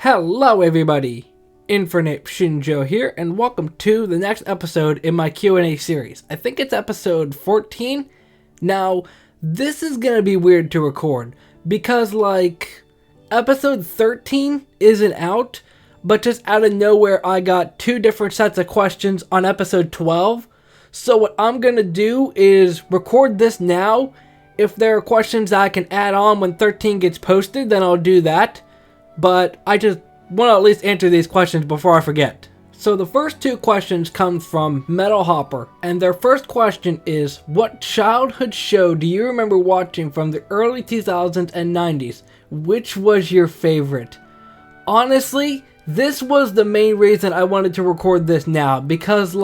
Hello everybody, Infinite Shinjo here, and welcome to the next episode in my Q&A series. I think it's episode 14. Now, this is gonna be weird to record, because episode 13 isn't out, but just out of nowhere I got two different sets of questions on episode 12. So what I'm gonna do is record this now. If there are questions that I can add on when 13 gets posted, then I'll do that. But I just want to at least answer these questions before I forget. So the first two questions come from Metal Hopper, and their first question is, what childhood show do you remember watching from the early 2000s and 90s? Which was your favorite? Honestly, this was the main reason I wanted to record this now, because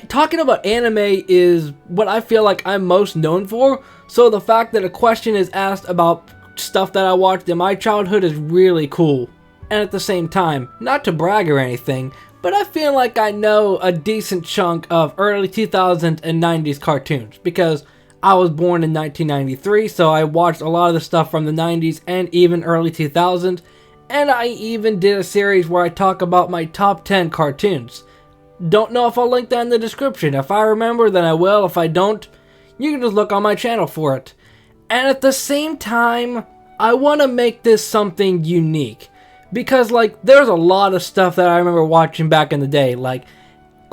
talking about anime is what I feel like I'm most known for, so the fact that a question is asked about stuff that I watched in my childhood is really cool. And at the same time, not to brag or anything, but I feel like I know a decent chunk of early 2000s and 90s cartoons, because I was born in 1993, so I watched a lot of the stuff from the 90s and even early 2000s, and I even did a series where I talk about my top 10 cartoons. Don't know if I'll link that in the description. If I remember, then I will. If I don't, you can just look on my channel for it. And at the same time, I want to make this something unique. Because, there's a lot of stuff that I remember watching back in the day.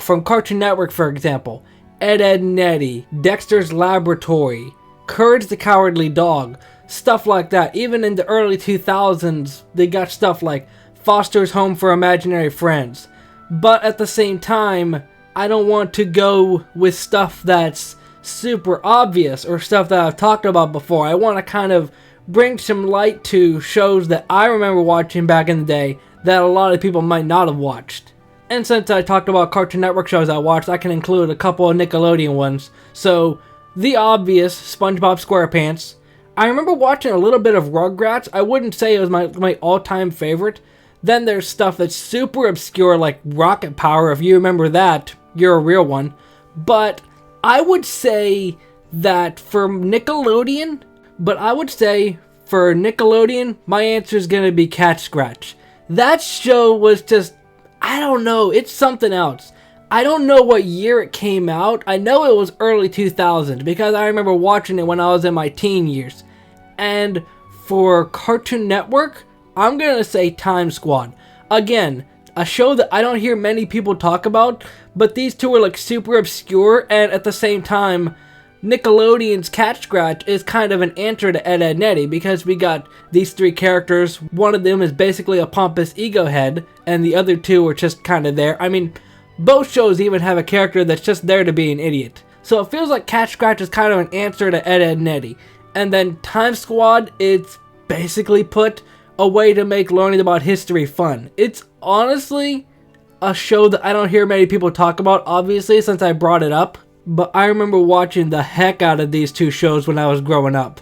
From Cartoon Network, for example. Ed, Edd n Eddy, Dexter's Laboratory, Courage the Cowardly Dog. Stuff like that. Even in the early 2000s, they got stuff like Foster's Home for Imaginary Friends. But at the same time, I don't want to go with stuff that's super obvious or stuff that I've talked about before. I want to kind of bring some light to shows that I remember watching back in the day that a lot of people might not have watched. And since I talked about Cartoon Network shows I watched, I can include a couple of Nickelodeon ones. So, the obvious, SpongeBob SquarePants. I remember watching a little bit of Rugrats. I wouldn't say it was my all-time favorite. Then there's stuff that's super obscure like Rocket Power. If you remember that, you're a real one. But I would say that for Nickelodeon, my answer is going to be Cat Scratch. That show was just, I don't know, it's something else. I don't know what year it came out. I know it was early 2000s because I remember watching it when I was in my teen years. And for Cartoon Network, I'm going to say Time Squad. Again, a show that I don't hear many people talk about, but these two are super obscure, and at the same time, Nickelodeon's Cat Scratch is kind of an answer to Ed, Edd n Eddy, because we got these three characters. One of them is basically a pompous ego head, and the other two are just kind of there. I mean, both shows even have a character that's just there to be an idiot. So it feels like Cat Scratch is kind of an answer to Ed, Edd n Eddy. And then Time Squad, it's basically put a way to make learning about history fun. It's honestly a show that I don't hear many people talk about, obviously, since I brought it up. But I remember watching the heck out of these two shows when I was growing up.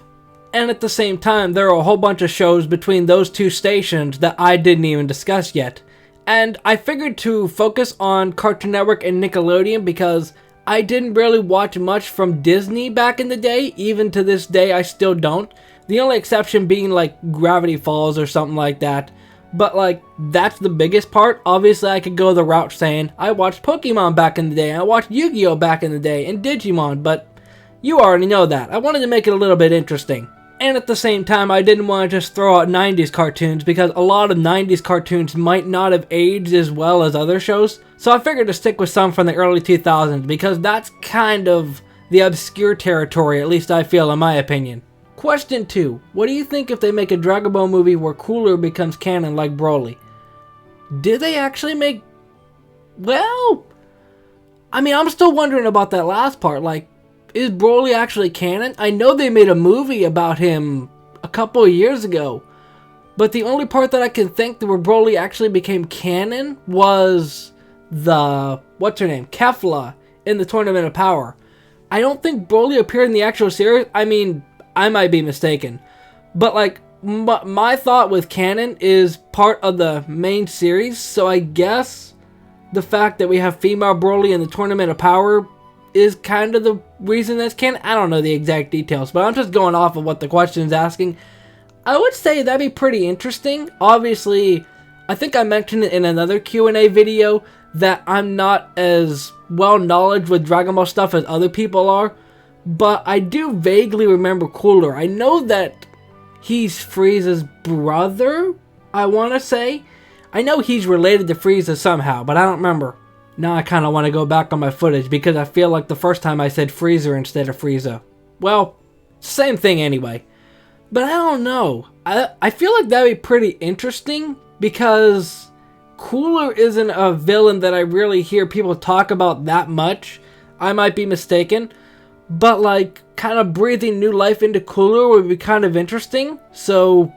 And at the same time, there are a whole bunch of shows between those two stations that I didn't even discuss yet. And I figured to focus on Cartoon Network and Nickelodeon because I didn't really watch much from Disney back in the day. Even to this day, I still don't. The only exception being Gravity Falls or something like that. But that's the biggest part. Obviously I could go the route saying I watched Pokemon back in the day, I watched Yu-Gi-Oh back in the day, and Digimon, but you already know that. I wanted to make it a little bit interesting. And at the same time, I didn't want to just throw out 90s cartoons because a lot of 90s cartoons might not have aged as well as other shows. So I figured to stick with some from the early 2000s because that's kind of the obscure territory, at least I feel, in my opinion. Question 2. What do you think if they make a Dragon Ball movie where Cooler becomes canon like Broly? Did they actually make... Well... I mean, I'm still wondering about that last part. Is Broly actually canon? I know they made a movie about him a couple of years ago. But the only part that I can think where Broly actually became canon was the... What's her name? Kefla in the Tournament of Power. I don't think Broly appeared in the actual series. I mean... I might be mistaken, but my thought with canon is part of the main series, so I guess the fact that we have female Broly in the Tournament of Power is kind of the reason that's canon. I don't know the exact details, but I'm just going off of what the question is asking. I would say that'd be pretty interesting. Obviously, I think I mentioned it in another Q&A video that I'm not as well knowledge with Dragon Ball stuff as other people are, but I do vaguely remember Cooler. I know that he's Frieza's brother, I want to say. I know he's related to Frieza somehow, but I don't remember. Now I kind of want to go back on my footage because I feel like the first time I said Freezer instead of Frieza. Well, same thing anyway. But I don't know. I feel like that'd be pretty interesting because Cooler isn't a villain that I really hear people talk about that much. I might be mistaken. But like, kind of breathing new life into Cooler would be kind of interesting. So,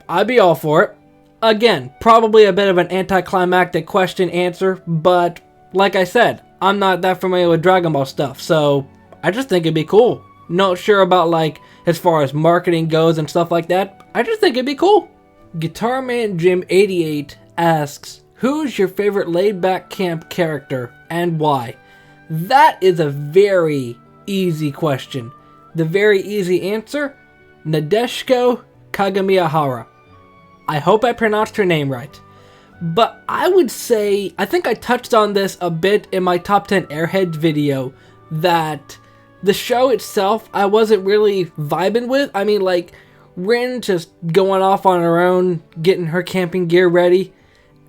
I'd be all for it. Again, probably a bit of an anticlimactic question answer, but like I said, I'm not that familiar with Dragon Ball stuff, so I just think it'd be cool. Not sure about like as far as marketing goes and stuff like that. I just think it'd be cool. Guitar Man Jim 88 asks, who's your favorite laid-back camp character and why? That is a very easy question. The very easy answer, Nadeshiko Kagamiyahara. I hope I pronounced her name right. But I would say, I think I touched on this a bit in my top 10 Airheads video, that the show itself I wasn't really vibing with. I mean, like, Rin just going off on her own, getting her camping gear ready,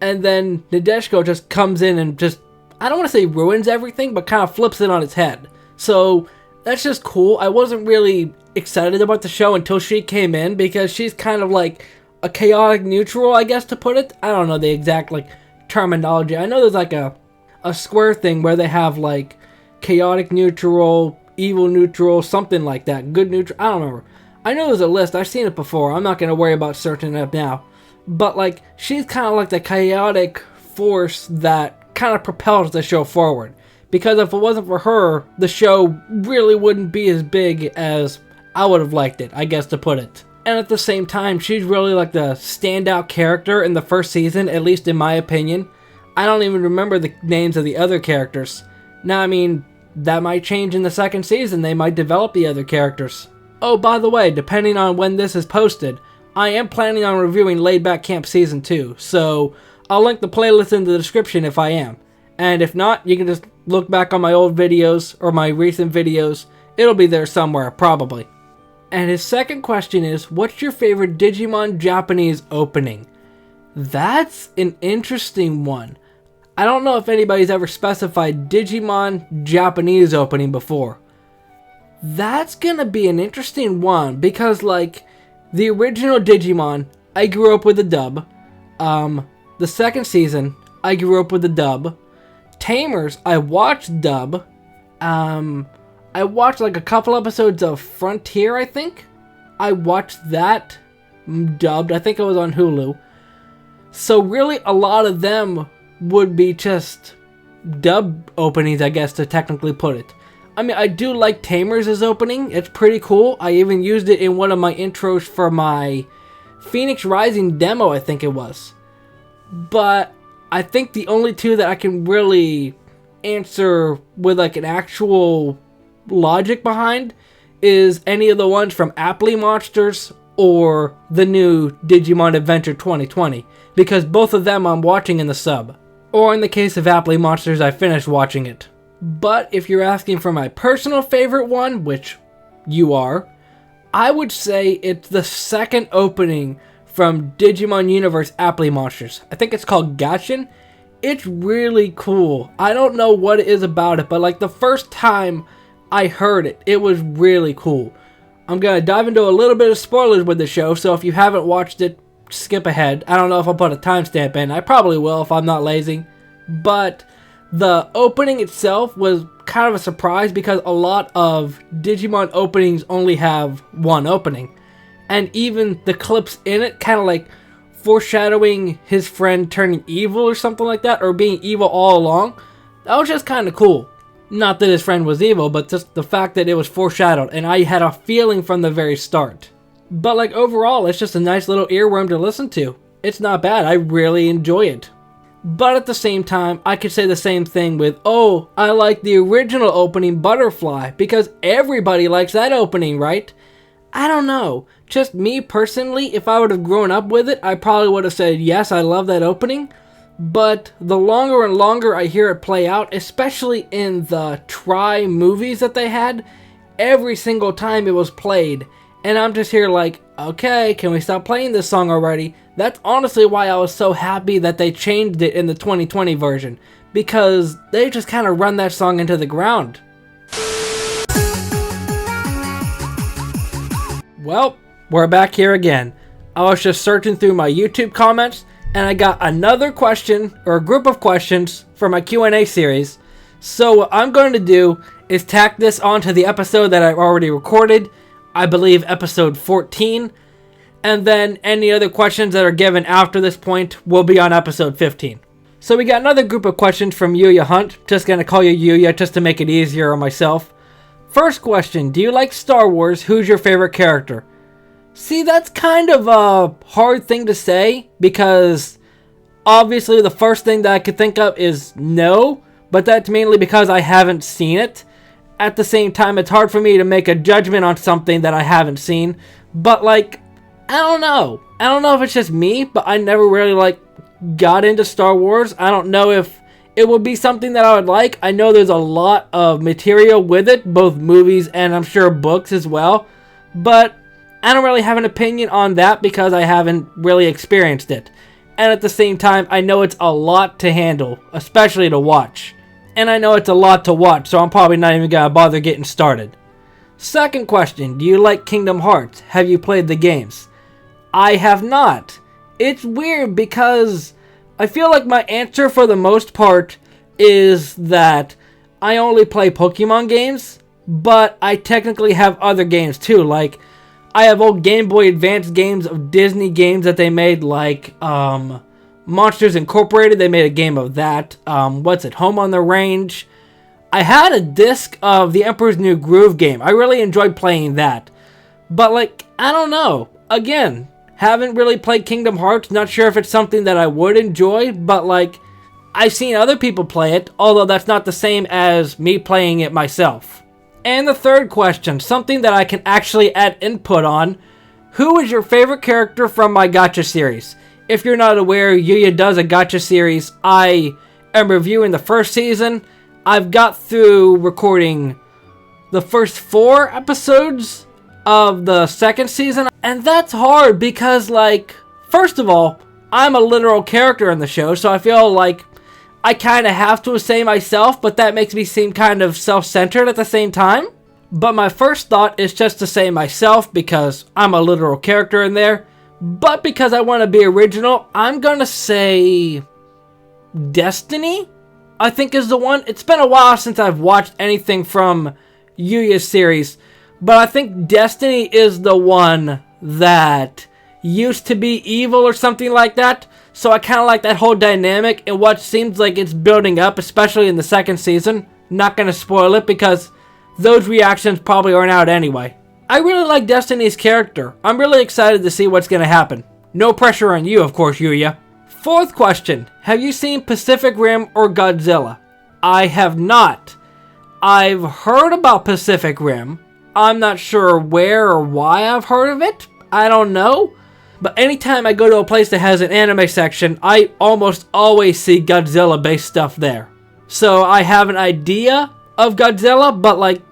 and then Nadeshiko just comes in and just, I don't want to say ruins everything, but kind of flips it on its head. So, that's just cool. I wasn't really excited about the show until she came in, because she's kind of like a chaotic neutral, I guess to put it. I don't know the exact like terminology. I know there's like a square thing where they have like chaotic neutral, evil neutral, something like that. Good neutral, I don't remember. I know there's a list. I've seen it before. I'm not going to worry about searching it up now. But like, she's kind of like the chaotic force that kind of propels the show forward. Because if it wasn't for her, the show really wouldn't be as big as I would have liked it, I guess to put it. And at the same time, she's really like the standout character in the first season, at least in my opinion. I don't even remember the names of the other characters. Now, I mean, that might change in the second season. They might develop the other characters. Oh, by the way, depending on when this is posted, I am planning on reviewing Laid Back Camp Season 2. So, I'll link the playlist in the description if I am. And if not, you can just look back on my old videos or my recent videos. It'll be there somewhere, probably. And his second question is, what's your favorite Digimon Japanese opening? That's an interesting one. I don't know if anybody's ever specified Digimon Japanese opening before. That's gonna be an interesting one, because like, the original Digimon, I grew up with the dub. The second season, I grew up with the dub. Tamers, I watched dub. I watched like a couple episodes of Frontier, I think. I watched that dubbed. I think it was on Hulu. So really a lot of them would be just dub openings, I guess to technically put it. I mean, I do like Tamers' opening. It's pretty cool. I even used it in one of my intros for my Phoenix Rising demo, I think it was. But I think the only two that I can really answer with like an actual logic behind is any of the ones from Apply Monsters or the new Digimon Adventure 2020, because both of them I'm watching in the sub. Or in the case of Apply Monsters, I finished watching it. But if you're asking for my personal favorite one, which you are, I would say it's the second opening from Digimon Universe Apply Monsters. I think it's called Gachen. It's really cool. I don't know what it is about it, but like the first time I heard it, it was really cool. I'm going to dive into a little bit of spoilers with the show, so if you haven't watched it, skip ahead. I don't know if I'll put a timestamp in. I probably will if I'm not lazy. But the opening itself was kind of a surprise because a lot of Digimon openings only have one opening. And even the clips in it kind of like foreshadowing his friend turning evil or something like that, or being evil all along. That was just kind of cool. Not that his friend was evil, but just the fact that it was foreshadowed, and I had a feeling from the very start. But like overall, it's just a nice little earworm to listen to. It's not bad, I really enjoy it. But at the same time, I could say the same thing with, oh, I like the original opening Butterfly, because everybody likes that opening, right? I don't know. Just me personally, if I would have grown up with it, I probably would have said, yes, I love that opening. But the longer and longer I hear it play out, especially in the Try movies that they had, every single time it was played, and I'm just here like, okay, can we stop playing this song already? That's honestly why I was so happy that they changed it in the 2020 version, because they just kind of run that song into the ground. Well, we're back here again. I was just searching through my YouTube comments, and I got another question, or a group of questions, for my Q&A series. So what I'm going to do is tack this onto the episode that I've already recorded, I believe episode 14, and then any other questions that are given after this point will be on episode 15. So we got another group of questions from Yuya Hunt, just going to call you Yuya just to make it easier on myself. First question, do you like Star Wars? Who's your favorite character? See, that's kind of a hard thing to say, because obviously the first thing that I could think of is no, but that's mainly because I haven't seen it. At the same time, it's hard for me to make a judgment on something that I haven't seen, but like, I don't know. I don't know if it's just me, but I never really got into Star Wars. I don't know if it would be something that I would like. I know there's a lot of material with it, both movies and I'm sure books as well, but I don't really have an opinion on that because I haven't really experienced it. And at the same time, I know it's a lot to handle, especially to watch. And I know it's a lot to watch, so I'm probably not even gonna bother getting started. Second question, do you like Kingdom Hearts? Have you played the games? I have not. It's weird because I feel like my answer for the most part is that I only play Pokemon games, but I technically have other games too. Like, I have old Game Boy Advance games of Disney games that they made, like Monsters Incorporated. They made a game of that. Home on the Range. I had a disc of the Emperor's New Groove game. I really enjoyed playing that. But I don't know. Again, haven't really played Kingdom Hearts. Not sure if it's something that I would enjoy, but I've seen other people play it, although that's not the same as me playing it myself. And the third question, something that I can actually add input on. Who is your favorite character from my Gacha series? If you're not aware, Yuya does a Gacha series. I am reviewing the first season. I've got through recording the first 4 episodes of the second season. And that's hard because, first of all, I'm a literal character in the show, so I feel like I kind of have to say myself, but that makes me seem kind of self-centered at the same time. But my first thought is just to say myself because I'm a literal character in there. But because I want to be original, I'm going to say Destiny, I think is the one. It's been a while since I've watched anything from Yuya's series, but I think Destiny is the one that used to be evil or something like that. So I kind of like that whole dynamic and what seems like it's building up, especially in the second season. Not going to spoil it because those reactions probably aren't out anyway. I really like Destiny's character. I'm really excited to see what's going to happen. No pressure on you, of course, Yuya. Fourth question. Have you seen Pacific Rim or Godzilla? I have not. I've heard about Pacific Rim. I'm not sure where or why I've heard of it. I don't know. But anytime I go to a place that has an anime section, I almost always see Godzilla-based stuff there. So I have an idea of Godzilla, but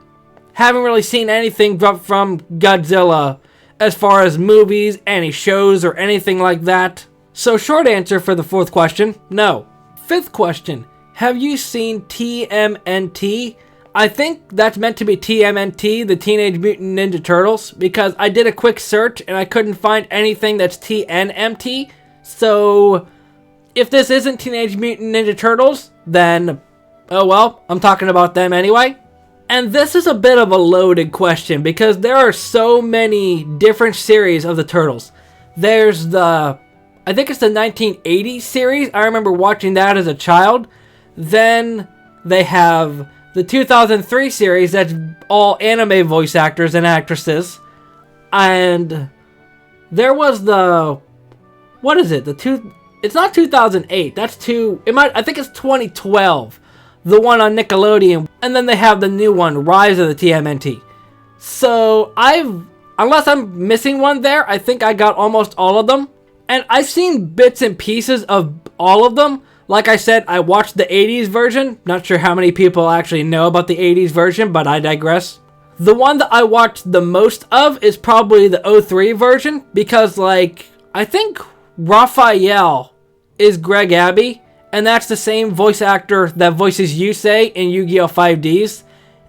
haven't really seen anything from Godzilla as far as movies, any shows, or anything like that. So short answer for the fourth question, no. Fifth question, have you seen TMNT? I think that's meant to be TMNT, the Teenage Mutant Ninja Turtles, because I did a quick search and I couldn't find anything that's TNMT. So if this isn't Teenage Mutant Ninja Turtles, then oh well, I'm talking about them anyway. And this is a bit of a loaded question because there are so many different series of the Turtles. There's I think it's the 1980s series. I remember watching that as a child. Then they have the 2003 series that's all anime voice actors and actresses. And there was what is it? It's not 2008. That's I think it's 2012. The one on Nickelodeon. And then they have the new one, Rise of the TMNT. So I've Unless I'm missing one there, I think I got almost all of them. And I've seen bits and pieces of all of them. Like I said, I watched the 80s version. Not sure how many people actually know about the 80s version, but I digress. The one that I watched the most of is probably the 03 version, because, like, I think Raphael is Greg Abbey, and that's the same voice actor that voices Yusei in Yu-Gi-Oh! 5Ds.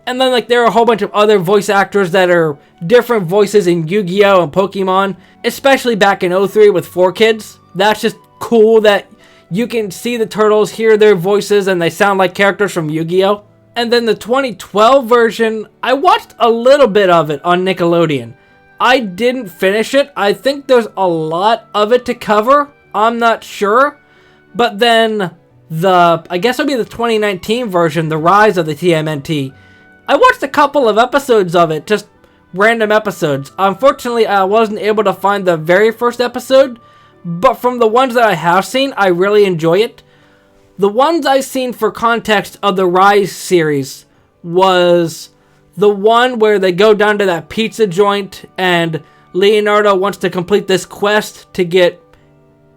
And then, like, there are a whole bunch of other voice actors that are different voices in Yu-Gi-Oh! And Pokemon, especially back in 03 with 4Kids. That's just cool that you can see the turtles, hear their voices, and they sound like characters from Yu-Gi-Oh! And then the 2012 version, I watched a little bit of it on Nickelodeon. I didn't finish it. I think there's a lot of it to cover. I'm not sure. But then I guess it'll be the 2019 version, The Rise of the TMNT. I watched a couple of episodes of it, just random episodes. Unfortunately, I wasn't able to find the very first episode, but from the ones that I have seen, I really enjoy it. The ones I've seen for context of the Rise series was the one where they go down to that pizza joint and Leonardo wants to complete this quest to get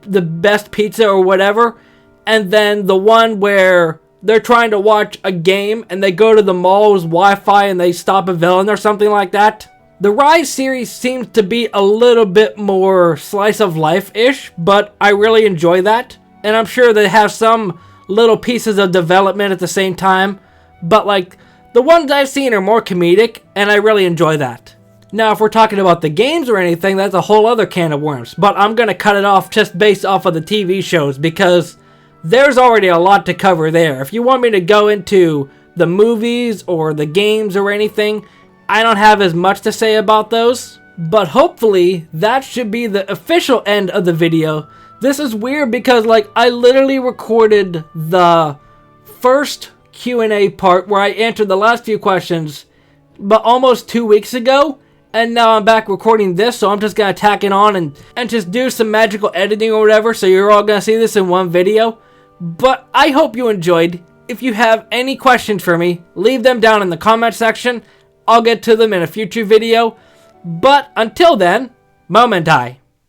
the best pizza or whatever. And then the one where they're trying to watch a game and they go to the mall's Wi-Fi and they stop a villain or something like that. The Rise series seems to be a little bit more slice of life-ish, but I really enjoy that. And I'm sure they have some little pieces of development at the same time, but like the ones I've seen are more comedic, and I really enjoy that. Now, if we're talking about the games or anything, that's a whole other can of worms, but I'm gonna cut it off just based off of the TV shows, because there's already a lot to cover there. If you want me to go into the movies or the games or anything, I don't have as much to say about those, but hopefully that should be the official end of the video. This is weird because, like, I literally recorded the first Q&A part where I answered the last few questions, but almost 2 weeks ago, and now I'm back recording this, so I'm just gonna tack it on and just do some magical editing or whatever, so you're all gonna see this in one video. But I hope you enjoyed. If you have any questions for me, leave them down in the comment section. I'll get to them in a future video. But until then, Momentai.